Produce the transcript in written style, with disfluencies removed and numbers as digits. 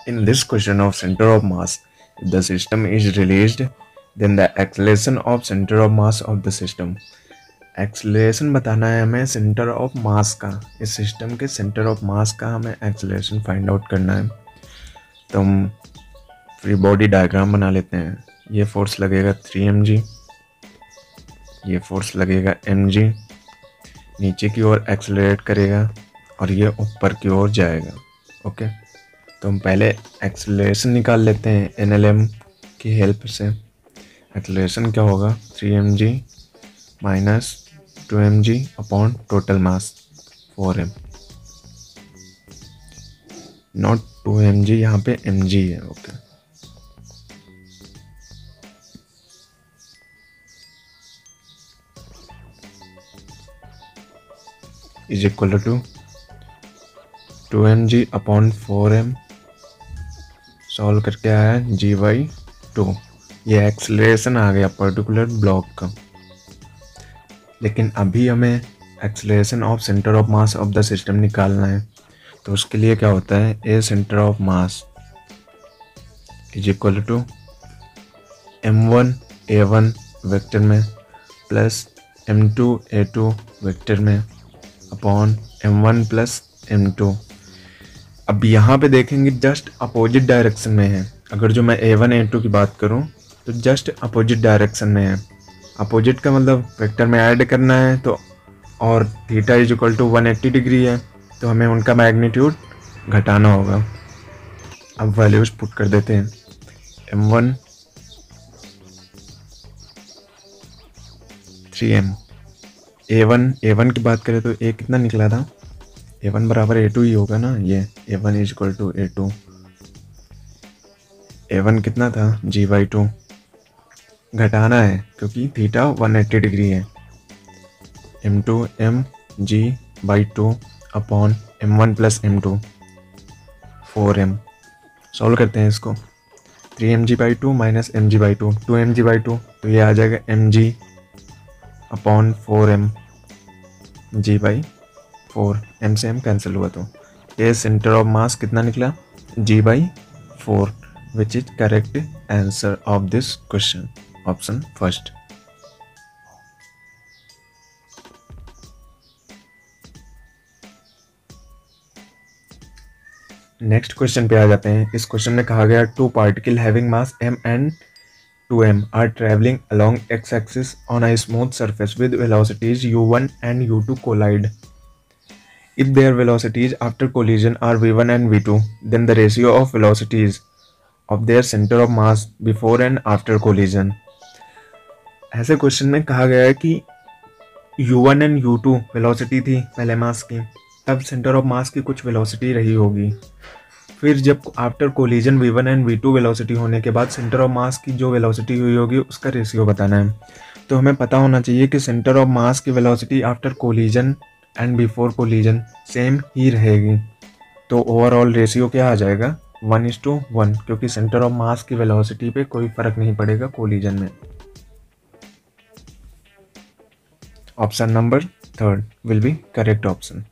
In this question of center of mass, if the system is released, then the acceleration of center of mass of the system. Acceleration बताना है हमें centre of मास का, इस system के centre of मास का हमें acceleration find out करना है। तो हम फ्री बॉडी डायग्राम बना लेते हैं। ये फोर्स लगेगा 3 mg, ये फोर्स लगेगा mg, नीचे की ओर एक्सेलरेट करेगा और ये ऊपर की ओर जाएगा। ओके, तो हम पहले एक्सेलरेशन निकाल लेते हैं NLM की हेल्प से। एक्सेलरेशन क्या होगा, 3 mg minus 2 mg upon total mass 4 m, not 2 mg, यहाँ पे mg है। Okay, is equal to 2 mg upon 4 m, solve करके आया g/2। ये एक्सेलरेशन आ गया पर्टिकुलर ब्लॉक का। लेकिन अभी हमें acceleration of centre of mass of the system निकालना है। तो उसके लिए क्या होता है, a centre of mass is equal to m1 a1 vector में प्लस m2 a2 वेक्टर में अपॉन m1 प्लस m2। अब यहाँ पे देखेंगे जस्ट अपोजिट डायरेक्शन में है। अगर जो मैं a1 a2 की बात करूँ तो जस्ट अपोजिट डायरेक्शन में है। अपोजिट का मतलब वेक्टर में ऐड करना है, तो और theta is equal to 180 degree है, तो हमें उनका मैग्नीट्यूड घटाना होगा। अब वैल्यूज पुट कर देते हैं। m1 3m, a1 की बात करें तो a कितना निकला था, a1 बराबर a2 ही होगा ना। ये a1 is equal to a2, a1 कितना था g/2, घटाना है क्योंकि थीटा 180 डिग्री है। m2 mg/2 upon m1 plus m2 4m। Solve करते हैं इसको। 3 mg/2 माइनस mg/2 2 mg/2, तो ये आ जाएगा mg upon 4m g/4। m से m कैंसिल हुआ, तो ये सेंटर ऑफ मास कितना निकला, g/4, which is correct answer of this question, option first. Next question पे आ जाते हैं। इस क्वेश्चन में कहा गया two particle having mass m and 2m are traveling along x-axis on a smooth surface with velocities u1 and u2 collide. If their velocities after collision are v1 and v2, then the ratio of velocities of their center of mass before and after collision. ऐसे question में कहा गया है कि u1 and u2 velocity थी पहले मास की, तब सेंटर ऑफ मास की कुछ वेलोसिटी रही होगी। फिर जब after collision v1 and v2 velocity होने के बाद सेंटर ऑफ मास की जो वेलोसिटी हुई होगी उसका रेशियो बताना है। तो हमें पता होना चाहिए कि सेंटर ऑफ मास की velocity after collision and before collision same ही रहेगी। तो ओवरऑल रेशियो क्या आ जाएगा, 1:1, क्योंकि सेंटर ऑफ मास की वेलोसिटी पे कोई फर्क नहीं पड़ेगा कोलिजन में। Option number 3 will be correct option.